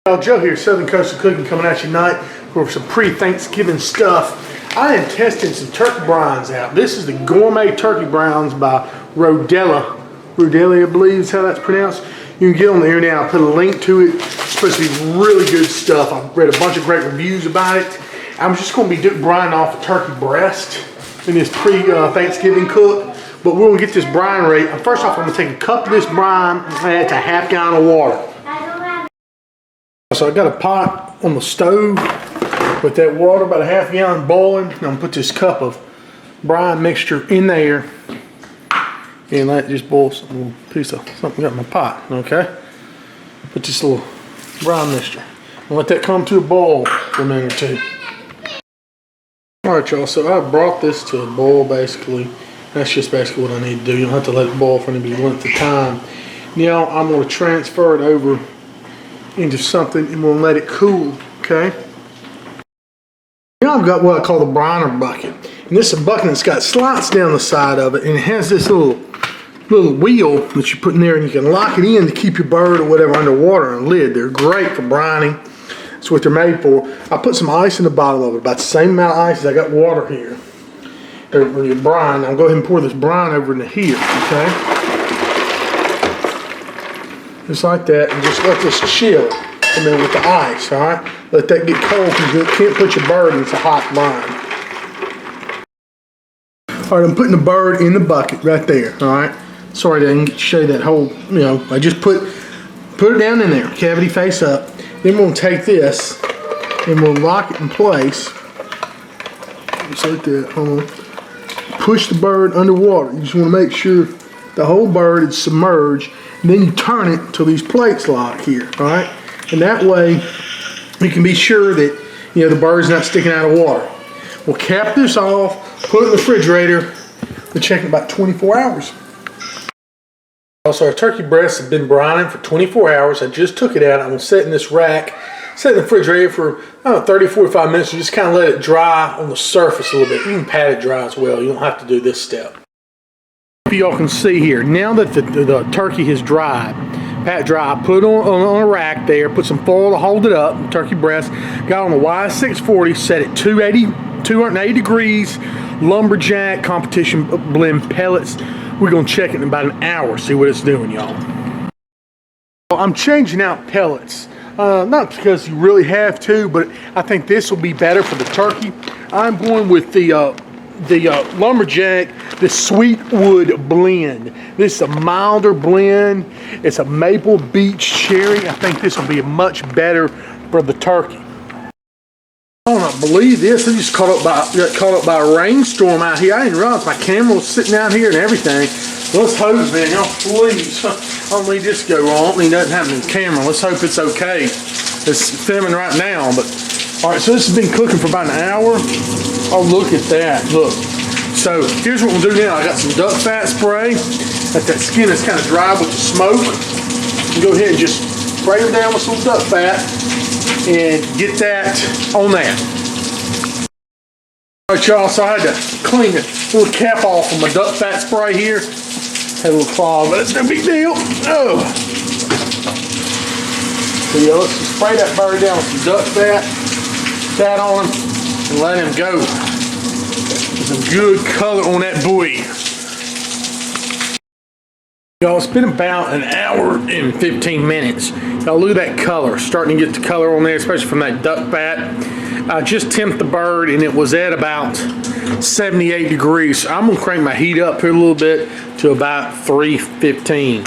Joe here, Southern Coastal Cooking, coming at you tonight for some pre-Thanksgiving stuff. I am testing some turkey brines out. This is the Gourmet Turkey Brines by Rodelli. Rodelli, I believe is how that's pronounced. You can get on there now. I'll put a link to it. It's supposed to be really good stuff. I've read a bunch of great reviews about it. I'm just going to be brining off a turkey breast in this pre-Thanksgiving cook. But we're going to get this brine ready. First off, I'm going to take a cup of this brine and add it to a half gallon of water. So I got a pot on the stove with that water, about a half gallon boiling. And I'm gonna put this cup of brine mixture in there and let it just boil some little piece of something got in my pot, okay? Put this little brine mixture and let that come to a boil for a minute or two. All right, y'all, so I brought this to a boil basically. That's just basically what I need to do. You don't have to let it boil for any length of time. Now I'm gonna transfer it over into something and we'll let it cool, okay? Now I've got what I call the briner bucket. And this is a bucket that's got slots down the side of it, and it has this little wheel that you put in there, and you can lock it in to keep your bird or whatever underwater on a lid. They're great for brining. That's what they're made for. I put some ice in the bottom of it, about the same amount of ice as I got water here. For your brine. I'll go ahead and pour this brine over into here, okay? Just like that, and just let this chill, and then with the ice, all right? Let that get cold because you can't put your bird into hot brine. All right, I'm putting the bird in the bucket right there, all right? Sorry I didn't get to show you that whole, I just put it down in there, cavity face up. Then we'll take this and we'll lock it in place. Just like that, hold on. Push the bird underwater. You just want to make sure the whole bird is submerged. And then you turn it until these plates lock here, all right? And that way, you can be sure that, the bird's not sticking out of water. We'll cap this off, put it in the refrigerator, we'll check in about 24 hours. Also, our turkey breasts have been brining for 24 hours. I just took it out. I'm gonna set it in this rack, set it in the refrigerator for, 30, 45 minutes, and just kind of let it dry on the surface a little bit. You can pat it dry as well. You don't have to do this step. Y'all can see here, now that the turkey has dried, pat dry, I put it on a rack there, put some foil to hold it up, turkey breast, got on the YS640, set it 280 degrees, lumberjack competition blend pellets. We're gonna check it in about an hour, see what it's doing, y'all. I'm changing out pellets, not because you really have to, but I think this will be better for the turkey. I'm going with the lumberjack, the Sweetwood blend. This is a milder blend. It's a maple beech cherry. I think this will be much better for the turkey. I don't believe this. I just got caught up by a rainstorm out here. I didn't realize my camera was sitting out here and everything. Let's hope, man, y'all please. I don't need this to go wrong. I don't need nothing happening to the camera. Let's hope it's okay. It's filming right now, but all right, so this has been cooking for about an hour. Oh, look at that, look. So here's what we'll do now. I got some duck fat spray. Let that skin is kind of dry with the smoke. You go ahead and just spray them down with some duck fat and get that on there. All right, y'all, so I had to clean the little cap off of my duck fat spray here. Had a little clog, but it's no big deal. Oh. So yeah, let's just spray that bird down with some duck fat. That on him and let him go. Some good color on that buoy. Y'all, it's been about an hour and 15 minutes. Y'all look at that color, starting to get the color on there, especially from that duck fat. I just temped the bird and it was at about 78 degrees. I'm gonna crank my heat up here a little bit to about 315.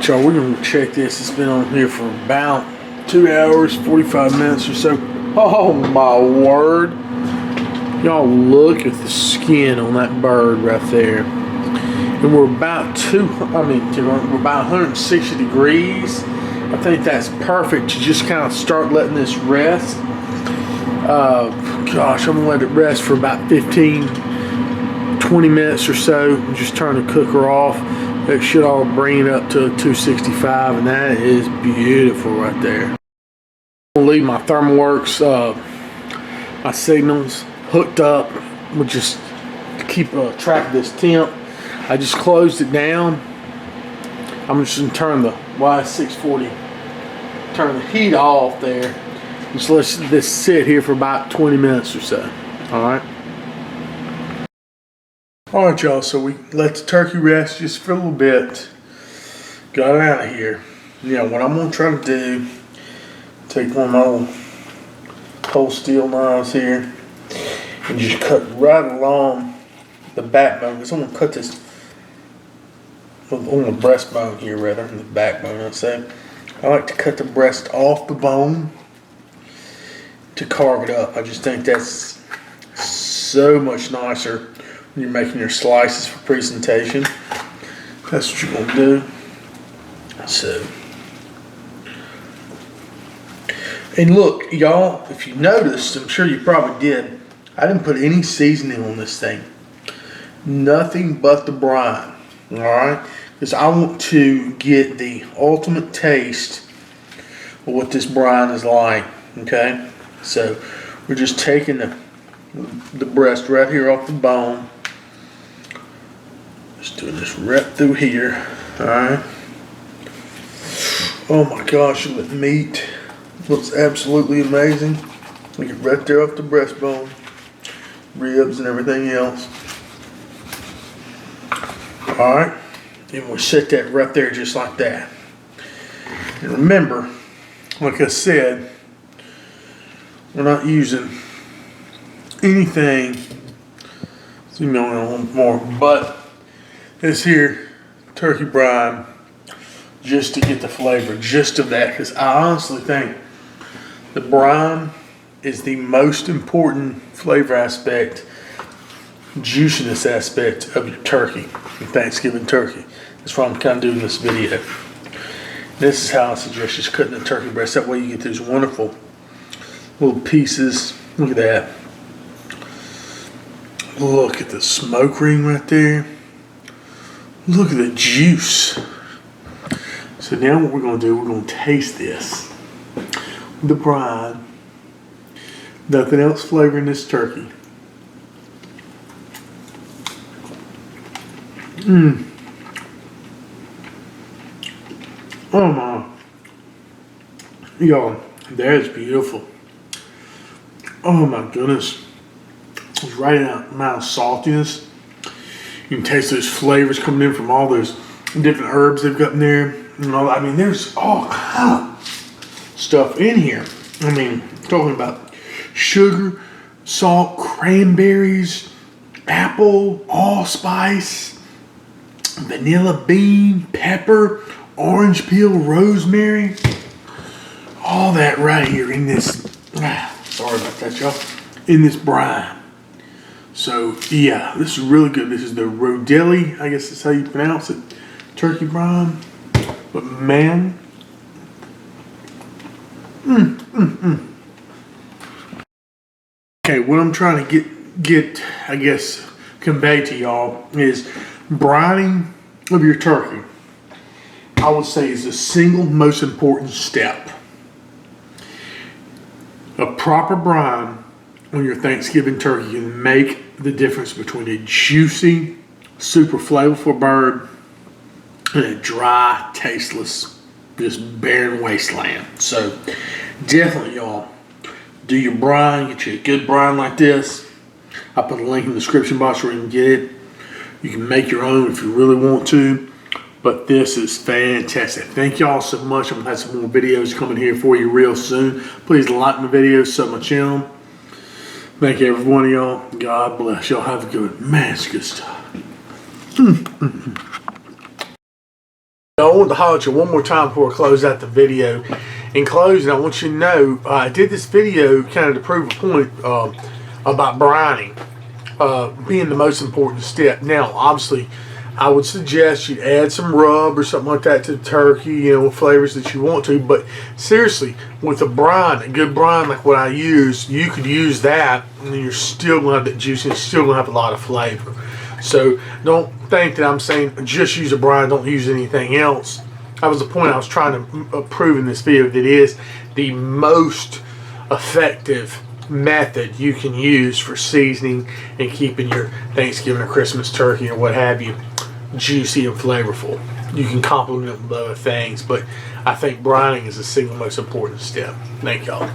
Y'all, we're gonna check this. It's been on here for about 2 hours, 45 minutes or so. Oh my word. Y'all look at the skin on that bird right there. And we're about we're about 160 degrees. I think that's perfect to just kind of start letting this rest. Gosh, I'm gonna let it rest for about 15, 20 minutes or so. And just turn the cooker off. That should all bring it up to 265, and that is beautiful right there. I'm gonna leave my ThermalWorks, my signals hooked up. We'll just keep track of this temp. I just closed it down. I'm just gonna turn the YS640 turn the heat off there. Just let this sit here for about 20 minutes or so. Alright. Alright, y'all, so we let the turkey rest just for a little bit. Got it out of here. Yeah, what I'm going to try to do, take one of my little cold steel knives here and just cut right along the backbone, because I'm going to cut this on the breastbone here, rather than the backbone, I'd say. I like to cut the breast off the bone to carve it up. I just think that's so much nicer when you're making your slices for presentation. That's what you're going to do. So, and look, y'all, if you noticed, I'm sure you probably did, I didn't put any seasoning on this thing. Nothing but the brine, alright? Because I want to get the ultimate taste of what this brine is like, okay? So, we're just taking the breast right here off the bone. Just doing this right through here, alright? Oh my gosh, the meat looks absolutely amazing. Look at right there off the breastbone, ribs and everything else. Alright, and we'll set that right there just like that. And remember, like I said, we're not using anything, see me on a little more, but this here turkey brine, just to get the flavor, just of that, because I honestly think the brine is the most important flavor aspect, juiciness aspect of your turkey, Thanksgiving turkey. That's why I'm kind of doing this video. This is how I suggest just cutting the turkey breast. That way you get those wonderful little pieces. Look at that. Look at the smoke ring right there. Look at the juice. So now what we're going to do, we're going to taste this. The brine. Nothing else flavoring this turkey. Oh my. Y'all, that is beautiful. Oh my goodness. It's right out amount of saltiness. You can taste those flavors coming in from all those different herbs they've got in there. And all, I mean, there's all kind of stuff in here. I mean, talking about sugar, salt, cranberries, apple, allspice, vanilla bean, pepper, orange peel, rosemary. All that right here in this, sorry about that, y'all, in this brine. So, yeah, this is really good. This is the Rodelli, I guess that's how you pronounce it, turkey brine. But man, Okay, what I'm trying to get, I guess, convey to y'all is brining of your turkey, I would say, is the single most important step. A proper brine on your Thanksgiving turkey can make the difference between a juicy, super flavorful bird and a dry, tasteless, just barren wasteland. So definitely, y'all, do your brine. Get you a good brine like this. I'll put a link in the description box where you can get it. You can make your own if you really want to. But this is fantastic. Thank y'all so much. I'm going to have some more videos coming here for you real soon. Please like my videos, sub my channel. Thank you, every one of y'all. God bless. Y'all have a good one. Man, it's good stuff. I want to holler at you one more time before I close out the video. In closing, I want you to know I did this video kind of to prove a point about brining being the most important step. Now, obviously, I would suggest you add some rub or something like that to the turkey, you know, flavors that you want to. But seriously, with a brine, a good brine like what I use, you could use that, and you're still going to have that juice, and it's still going to have a lot of flavor. So don't think that I'm saying just use a brine, don't use anything else. That was the point I was trying to prove in this video, that it is the most effective method you can use for seasoning and keeping your Thanksgiving or Christmas turkey or what have you juicy and flavorful. you can complement them with other things. But I think brining is the single most important step. Thank y'all.